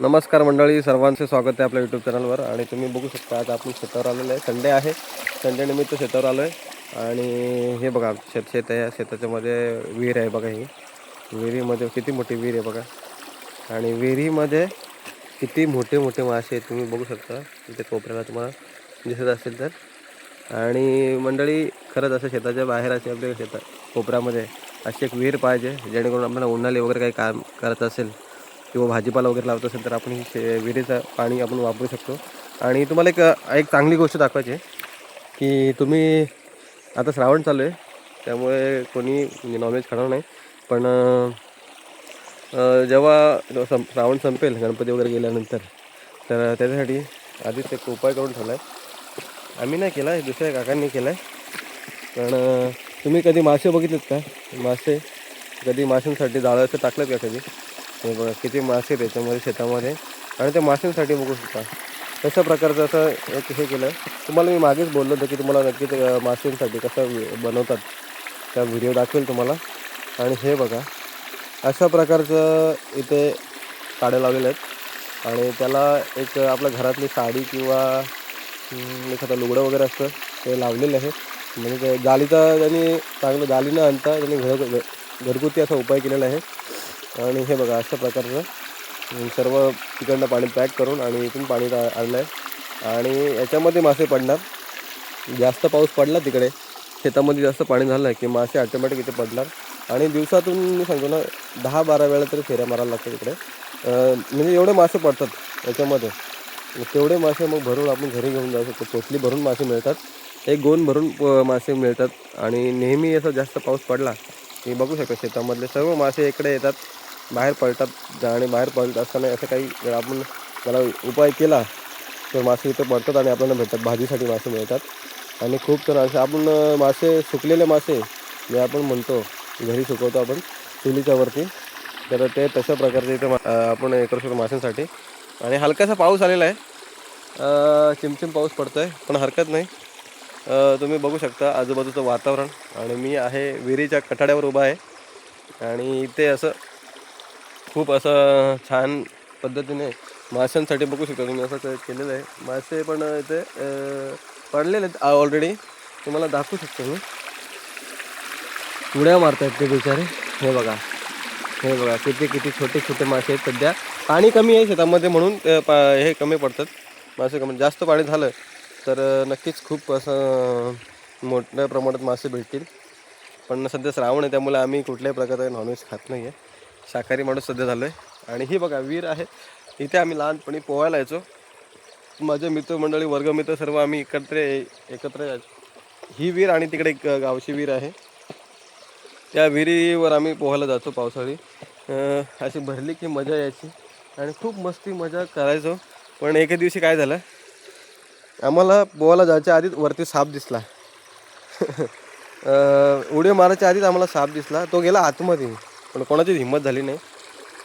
नमस्कार मंडळी, सर्वांचे स्वागत आहे आपल्या यूट्यूब चॅनलवर. आणि तुम्ही बघू शकता आज आपण शेतावर आलेलो आहे. संडे आहे, संडे निमित्त शेतावर आलो आहे. आणि हे बघा शेत आहे. शेताच्या मध्ये विहीर आहे बघा. ही विहिरीमध्ये किती मोठी विहीर आहे बघा. आणि विहिरीमध्ये किती मोठे मोठे मासे आहेत तुम्ही बघू शकता. इथे कोपऱ्याला तुम्हाला दिसत असेल तर. आणि मंडळी खरंच असं शेताच्या बाहेर असे आपल्या शेतात कोपऱ्यामध्ये अशी एक विहीर पाहिजे, जेणेकरून आपल्याला उन्हाळी वगैरे काही काम करत असेल किंवा भाजीपाला वगैरे लावत असेल तर आपण ही विहिरीचं पाणी आपण वापरू शकतो. आणि तुम्हाला एक चांगली गोष्ट दाखवायची आहे की तुम्ही आता श्रावण चालू आहे, त्यामुळे कोणी नॉनव्हेज खाणार नाही. पण जेव्हा श्रावण संपेल गणपती वगैरे गेल्यानंतर, तर त्याच्यासाठी आधीच एक उपाय करून ठेवला आहे. आम्ही नाही केला आहे, दुसऱ्या काकांनी केला आहे. पण तुम्ही कधी मासे बघितलेत का? मासे कधी माशांसाठी जाळं असं टाकलं का कधी? हे बघा किती मासे त्याच्यामध्ये शेतामध्ये. आणि त्या माशांसाठी बघू शकता कशा प्रकारचं असं एक हे केलं आहे. तुम्हाला मी मागेच बोललो होतं की तुम्हाला नक्कीच माशांसाठी कसं बनवतात त्या व्हिडिओ दाखवेल तुम्हाला. आणि हे बघा अशा प्रकारचं इथे काड्या लावलेल्या आहेत. आणि त्याला एक आपल्या घरातली साडी किंवा एखादं लुगडं वगैरे असतं ते लावलेलं आहे. म्हणजे ते जाळीचा त्यांनी चांगलं जाळी न आणता त्यांनी घरगुती असा उपाय केलेला आहे. आणि हे बघा अशा प्रकारचं सर्व तिकडनं पाणी पॅक करून आणि इथून पाणी आणलं आहे. आणि याच्यामध्ये मासे पडणार. जास्त पाऊस पडला तिकडे शेतामध्ये जास्त पाणी झालं आहे की मासे ऑटोमॅटिक इथे पडणार. आणि दिवसातून मी सांगतो ना 10-12 वेळा तरी फेऱ्या मारायला लागतात तिकडे. म्हणजे एवढे मासे पडतात याच्यामध्ये. तेवढे मासे मग भरून आपण घरी घेऊन जाऊ शकतो. पोटली भरून मासे मिळतात, एक गोण भरून मासे मिळतात. आणि नेहमी असं जास्त पाऊस पडला की बघू शकतो शेतामधले सर्व मासे इकडे येतात, बाहेर पडतात. आणि बाहेर पडत असताना असं काही आपण त्याला उपाय केला तर मासे इथे पडतात आणि आपल्याला भेटतात, भाजीसाठी मासे मिळतात. आणि खूप तर असे आपण मासे सुकलेले मासे जे आपण म्हणतो घरी सुकवतो आपण चुलीच्या वरती, तर ते तशा प्रकारचे इथे आपण हे करू शकतो माशांसाठी. आणि हलकासा पाऊस आलेला आहे, चिमचिम पाऊस पडतो आहे पण हरकत नाही. तुम्ही बघू शकता आजूबाजूचं वातावरण. आणि मी आहे विहिरीच्या कठाड्यावर उभा आहे. आणि इथे असं खूप असं छान पद्धतीने माशांसाठी बघू शकता तुम्ही असं केलेलं आहे. मासे पण इथे पडलेले आहेत ऑलरेडी, तुम्हाला दाखवू शकतो मी. उड्या मारत आहेत ते बिचारे. हे बघा, हे बघा किती किती छोटे छोटे मासे आहेत. सध्या पाणी कमी आहे शेतामध्ये म्हणून हे कमी पडतात मासे. कमी जास्त पाणी झालं तर नक्कीच खूप असं मोठ्या प्रमाणात मासे भेटतील. पण सध्या श्रावण आहे त्यामुळे आम्ही कुठल्याही प्रकारचं नॉनव्हेज खात नाही आहे, शाकाहारी माणूस सध्या झालो आहे. आणि ही बघा विहीर आहे, इथे आम्ही लहानपणी पोहायला यायचो. माझे मित्रमंडळी वर्गमित्र सर्व आम्ही एकत्र यायचो. ही विहीर आणि तिकडे एक गावची विहीर आहे, त्या विहिरीवर आम्ही पोहायला जातो पावसाळी. अशी भरली की मजा यायची आणि खूप मस्ती मजा करायचो. पण एके दिवशी काय झालं, आम्हाला पोहायला जायच्या आधीच वरती साप दिसला. उडी मारायच्या आधीच आम्हाला साप दिसला. तो गेला आतमध्ये, पण कोणाचीच हिंमत झाली नाही.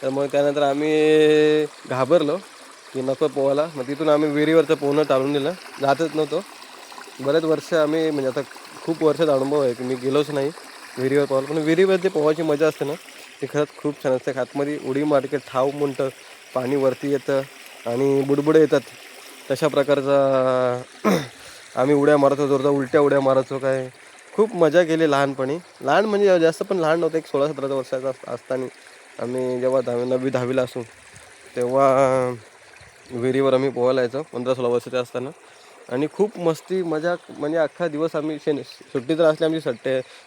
तर मग त्यानंतर आम्ही घाबरलो की नको पोहायला. मग तिथून आम्ही विहिरीवरचं पोहणं टाळून दिलं, जातच नव्हतो. बरेच वर्ष आम्ही म्हणजे आता खूप वर्षाचा अनुभव आहे की मी गेलोच नाही विहिरीवर पोहायला. पण विहिरीवर जे पोहायची मजा असते ना ती खरंच खूप छान असते. आतमध्ये उडी मारके ठाव म्हणतं पाणी वरती येतं आणि बुडबुडे येतात. तशा प्रकारचा आम्ही उड्या मारत होतो, उलट्या उड्या मारायचो. काय खूप मजा केली लहानपणी. लहान म्हणजे जास्त पण लहान नव्हतं, एक 16-17 वर्षाचा असताना आम्ही जेव्हा 9वी-10वीला असू तेव्हा विहिरीवर आम्ही पोहायला यायचो 15-16 वर्षाचे असताना. आणि खूप मस्ती मजा म्हणजे अख्खा दिवस आम्ही सुट्टी जर असली आमची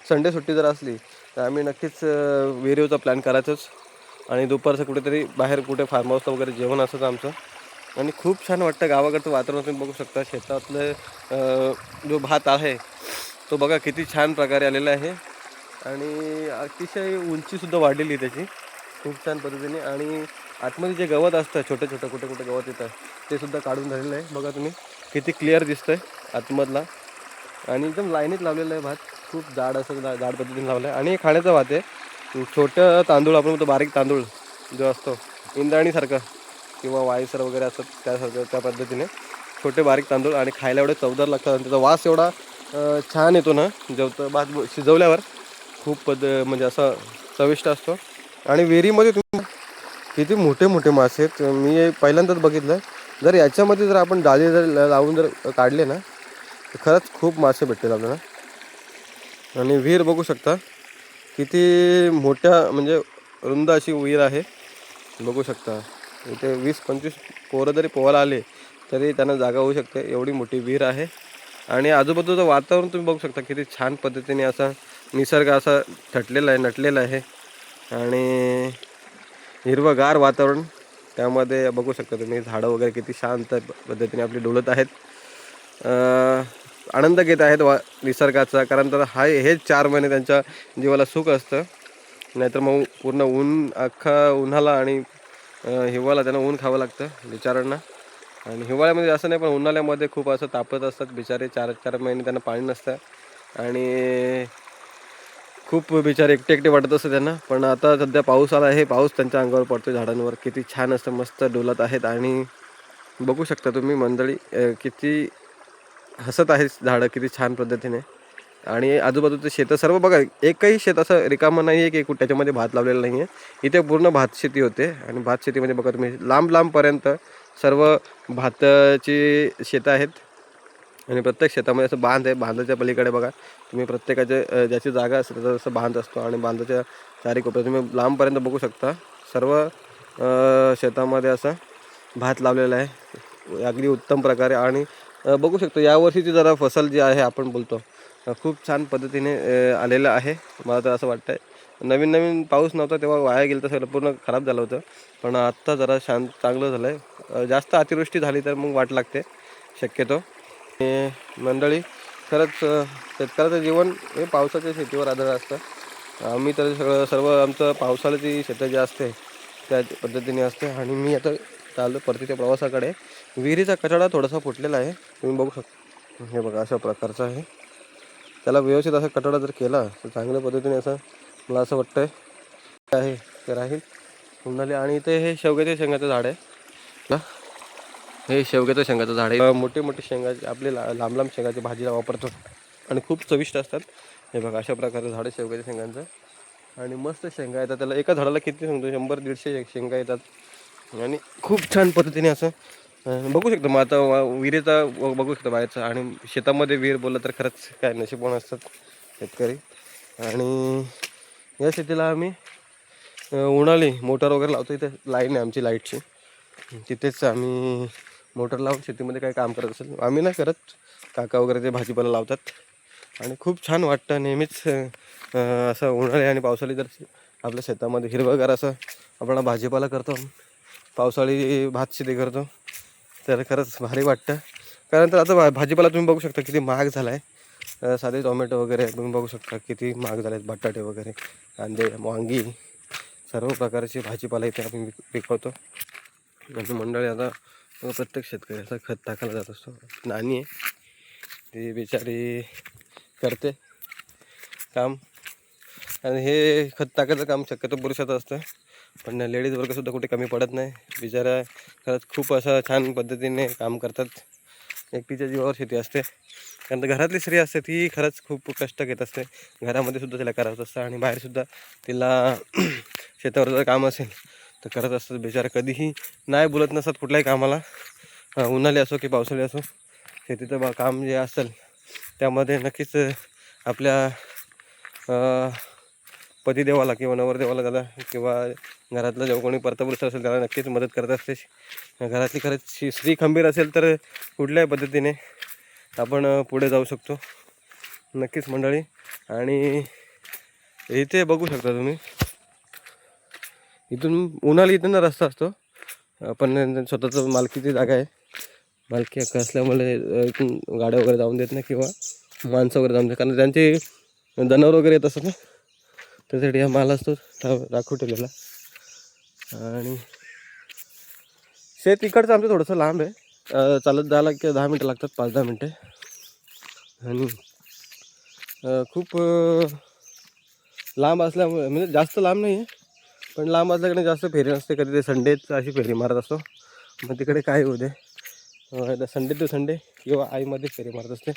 संडे सुट्टी जर असली तर आम्ही नक्कीच विहिरीवरचा प्लॅन करायचोच. आणि दुपारचं कुठेतरी बाहेर कुठे फार्म हाऊसला वगैरे जेवण असायचं आमचं. आणि खूप छान वाटतं गावाकडचं वातावरण. तुम्ही बघू शकता शेतातलं जो भात आहे तो बघा किती छान प्रकारे आलेला आहे. आणि अतिशय उंचीसुद्धा वाढलेली आहे त्याची खूप छान पद्धतीने. आणि आतमध्ये जे गवत असतं छोटे छोटे कुठे कुठे गवत येतं ते सुद्धा काढून झालेलं आहे. बघा तुम्ही किती क्लिअर दिसतं आहे आतमधला. आणि एकदम लाईनीत लावलेलं आहे भात, खूप जाड असं जाड पद्धतीने लावलं आहे. आणि खाण्याचा भात आहे. छोटं तांदूळ आपण म्हणतो, बारीक तांदूळ जो असतो इंद्राणीसारखा किंवा वायसर वगैरे असतात त्यासारखं, त्या पद्धतीने छोटे बारीक तांदूळ. आणि खायला एवढे चवदार लागतात आणि त्याचा वास एवढा छान येतो ना भात शिजवल्यावर. खूप म्हणजे असं चविष्ट असतो. आणि विहिरीमध्ये तुम्ही किती मोठे मोठे मासे आहेत. मी हे पहिल्यांदाच बघितलं. जर याच्यामध्ये जर आपण जाळी जर लावून जर काढले ना तर खरंच खूप मासे भेटतील आपल्याला. आणि विहीर बघू शकता किती मोठ्या म्हणजे रुंद अशी विहीर आहे. बघू शकता इथे 20-25 पोरं जरी पोहायला आले तरी त्यांना जागा होऊ शकते, एवढी मोठी विहीर आहे. आणि आजूबाजूचं वातावरण तुम्ही बघू शकता किती छान पद्धतीने असा निसर्ग असा थटलेला आहे, नटलेला आहे. आणि हिरवंगार वातावरण, त्यामध्ये बघू शकता तुम्ही झाडं वगैरे किती शांत पद्धतीने आपली डोलत आहेत. आनंद घेत आहेत निसर्गाचा. कारण तर हेच 4 महिने त्यांच्या जीवाला सुख असतं. नाहीतर मग पूर्ण ऊन अख्खा उन्हाला आणि हिवाळ्याला त्यांना ऊन खावं लागतं बिचारांना. आणि हिवाळ्यामध्ये असं नाही, पण उन्हाळ्यामध्ये खूप असं तापत असतात बिचारे. 4-4 महिने त्यांना पाणी नसतं आणि खूप बिचारे एकटे एकटे वाटत असतं त्यांना. पण आता सध्या पाऊस आला आहे, पाऊस त्यांच्या अंगावर पडतो, झाडांवर किती छान असतं, मस्त डोलत आहेत. आणि बघू शकता तुम्ही मंडळी किती हसत आहेत झाडं किती छान पद्धतीने. आणि आजूबाजूचं शेतं सर्व बघा, एकही शेत असं रिकामं नाही आहे की त्याच्यामध्ये भात लावलेलं नाही आहे. इथे पूर्ण भात शेती होते. आणि भात शेतीमध्ये बघा तुम्ही लांब लांबपर्यंत सर्व भाताची शेतं आहेत. आणि प्रत्येक शेतामध्ये असं बांध आहे. बांधाच्या पलीकडे बघा तुम्ही प्रत्येकाचे ज्याची जागा असते त्याचा जसं बांध असतो. आणि बांधाच्या चारी कोपऱ्यात तुम्ही लांबपर्यंत बघू शकता सर्व शेतामध्ये असं भात लावलेला आहे अगदी उत्तम प्रकारे. आणि बघू शकतो यावर्षीची जरा फसल जी आहे आपण बोलतो खूप छान पद्धतीने आलेलं आहे. मला तर असं वाटतं आहे नवीन नवीन पाऊस नव्हता तेव्हा वाया गेलं तर सगळं पूर्ण खराब झालं होतं. पण आत्ता जरा चांगलं झालं आहे. जास्त अतिवृष्टी झाली तर मग वाट लागते शक्यतो. मंडळी खरंच शेतकऱ्याचं जीवन हे पावसाच्या शेतीवर आधार असतं. आम्ही तर सर्व आमचं पावसाळ्याची शेतं जी असते त्या पद्धतीने असते. आणि मी आता चाललो परतीच्या प्रवासाकडे. विहिरीचा कचडा थोडासा फुटलेला आहे तुम्ही बघू शकता. हे बघा अशा प्रकारचं आहे. त्याला व्यवस्थित असा कचडा जर केला तर चांगल्या पद्धतीने असं मला असं वाटतं आहे ते राहील उन्हाळी. आणि इथे हे शेवग्याच्या शेंगाचं झाड आहे ना, हे शेवग्याचं शेंगाचं झाड आहे. मोठे मोठे शेंगाचे आपले लांब लांब शेंगाची भाजीला वापरतो आणि खूप चविष्ट असतात. हे बघा अशा प्रकारचं झाड आहे शेवग्याच्या शेंगांचं. आणि मस्त शेंगा येतात त्याला. एका झाडाला किती सांगतो 100-150 शेंगा येतात. आणि खूप छान पद्धतीने असं बघू शकतो. मग आता विहिरीचा बघू शकतो बाहेरचा. आणि शेतामध्ये विहीर बोललं तर खरंच काय नशीबवान असतात शेतकरी. आणि या शेतीला आम्ही उन्हाळी मोटर वगैरे लावतो. इथे लाईन आहे आमची लाईटची, तिथेच आम्ही मोटर लावून शेतीमध्ये काही काम करत असेल. आम्ही नाही करत, काका वगैरे ते भाजीपाला लावतात. आणि खूप छान वाटतं नेहमीच असं उन्हाळी आणि पावसाळी जर आपल्या शेतामध्ये हिरवंगार असं आपण भाजीपाला करतो, पावसाळी भात शेती करतो तर खरंच भारी वाटतं. कारण तर आता भाजीपाला तुम्ही बघू शकता किती महाग झाला आहे. साधे टोमॅटो वगैरे तुम्ही बघू शकता किती महाग झाले आहेत. बटाटे वगैरे, कांदे, वांगी, सर्व प्रकारचे भाजीपाला इथे आपण पिकवतो. आणि मंडळी आता प्रत्येक शेतकरी असं खत टाकायला जात असतो. नाणी आहे ती बिचारी करते काम. आणि हे खत टाकायचं काम शक्यतो पुरुषाचं असतं, पण लेडीज वर्गसुद्धा कुठे कमी पडत नाही. बिचारा खरंच खूप असं छान पद्धतीने काम करतात. एकटीच्या जीवावर शेती असते. कारण घरातली स्त्री असते ती खरंच खूप कष्ट घेत असते. घरामध्ये सुद्धा तिला करायचं असतं आणि बाहेरसुद्धा तिला शेतावर जर काम असेल तर करत असतात. बिचारा कधीही नाही बोलत नसतात कुठल्याही कामाला, उन्हाळी असो की पावसाळी असो. शेतीचं काम जे असेल त्यामध्ये नक्कीच आपल्या पतिदेवाला किंवा नवरदेवाला त्याला किंवा घरातलं जेव्हा कोणी परतपुरुष असेल त्याला नक्कीच मदत करत असते. घरातली खरंच स्त्री खंबीर असेल तर कुठल्याही पद्धतीने आपण पुढे जाऊ शकतो नक्कीच मंडळी. आणि इथे बघू शकता तुम्ही इथून उन्हाळी इथून रस्ता असतो, पण स्वतःचं मालकीची जागा आहे. मालकी हक्क असल्यामुळे इथून गाड्या वगैरे जाऊन देत नाही किंवा माणसं वगैरे जाऊन देत, कारण त्यांचे जनावर वगैरे येत असतात ना, त्यासाठी हा माल असतो राखू ठेवलेला. आणि शेत इकडचं आमचं थोडंसं लांब आहे, चालत जायला की 10 मिनटं लागतात, 5-10 मिनटे. आणि खूप लांब असल्यामुळे म्हणजे जास्त लांब नाही आहे, पण लांब असल्याकडे जास्त फेरी नसते. कधी ते संडेच अशी फेरी मारत असतो. मग तिकडे काय होते संडे टू संडे किंवा आईमध्ये फेरी मारत असते.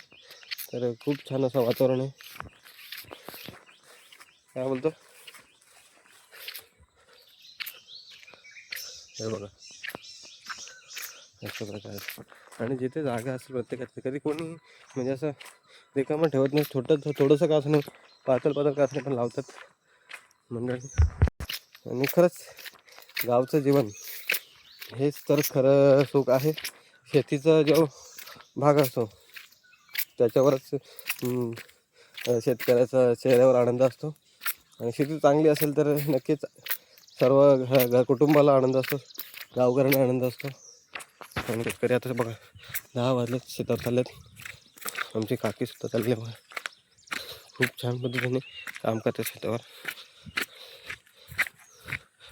तर खूप छान असं वातावरण आहे. काय बोलतो हे बघा अशा प्रकारे. आणि जिथे जागा असेल प्रत्येकाची, कधी कोणी म्हणजे असं रिकामं ठेवत नाही, थोडंसं का असं नाही, पातळ का असं पण लावतात मंडळी. आणि खरंच गावचं जीवन हेच तर खरं सुख आहे. शेतीचा जो भाग असतो त्याच्यावरच शेतकऱ्याचा चेहऱ्यावर आनंद असतो. आणि शेती चांगली असेल तर नक्कीच सर्व कुटुंबाला आनंद असतो, गावकऱ्यांना आनंद असतो. आणि शेतकरी आता बघा 10 वाजलेत, शेतात चाललेत. आमची काकीसुद्धा चालली आहे बघा, खूप छान पद्धतीने काम करतात शेतावर.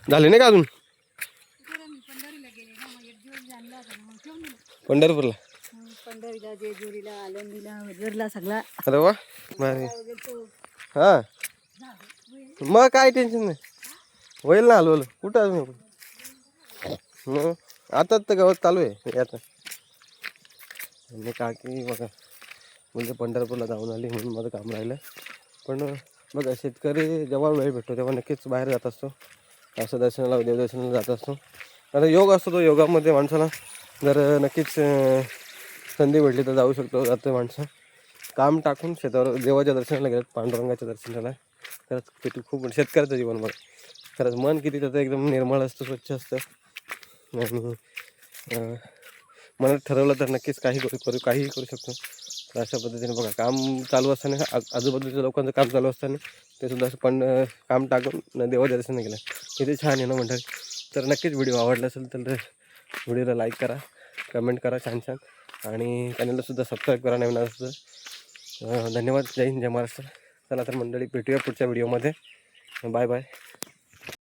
झाले नाही का अजून? पंढरपूरला, जेजुरीला, आळंदीला, वजरला सगळा. अरे वा भारी. हां मग काय टेन्शन नाही, होईल ना हलवलं. कुठं अजून मग आता तर गावात चालू आहे आता. आणि काकी बघा म्हणजे पंढरपूरला जाऊन आली म्हणून माझं काम राहिलं. पण बघा शेतकरी जेव्हा वेळ भेटतो तेव्हा नक्कीच बाहेर जात असतो, असं दर्शनाला देवदर्शनाला जात असतो. आता योग असतो, तो योगामध्ये माणसाला जर नक्कीच संधी भेटली तर जाऊ शकतो, जातं माणसं. काम टाकून शेतावर देवाच्या दर्शनाला गेलं, पांडुरंगाच्या दर्शनाला. खरंच किती खूप शेतकऱ्याचं जीवन बघा, खरंच मन किती त्याचं एकदम निर्मळ असतं, स्वच्छ असतं. आणि मनात ठरवलं तर नक्कीच काहीही करू शकतो. तर अशा पद्धतीने बघा काम चालू असताना, आजूबाजूच्या लोकांचं काम चालू असताना ते सुद्धा असं पण काम टाकून देवाच्या दर्शनाला गेलं. किती छान आहे ना मंडळी. तर नक्कीच व्हिडिओ आवडला असेल तर व्हिडिओला लाईक करा, कमेंट करा छान छान, आणि चॅनललासुद्धा सबस्क्राईब करा नवीन असतं. धन्यवाद. जय हिंद, जय महाराष्ट्र. चला तर मंडळी भेटूया पुढच्या व्हिडिओमध्ये. Bye bye.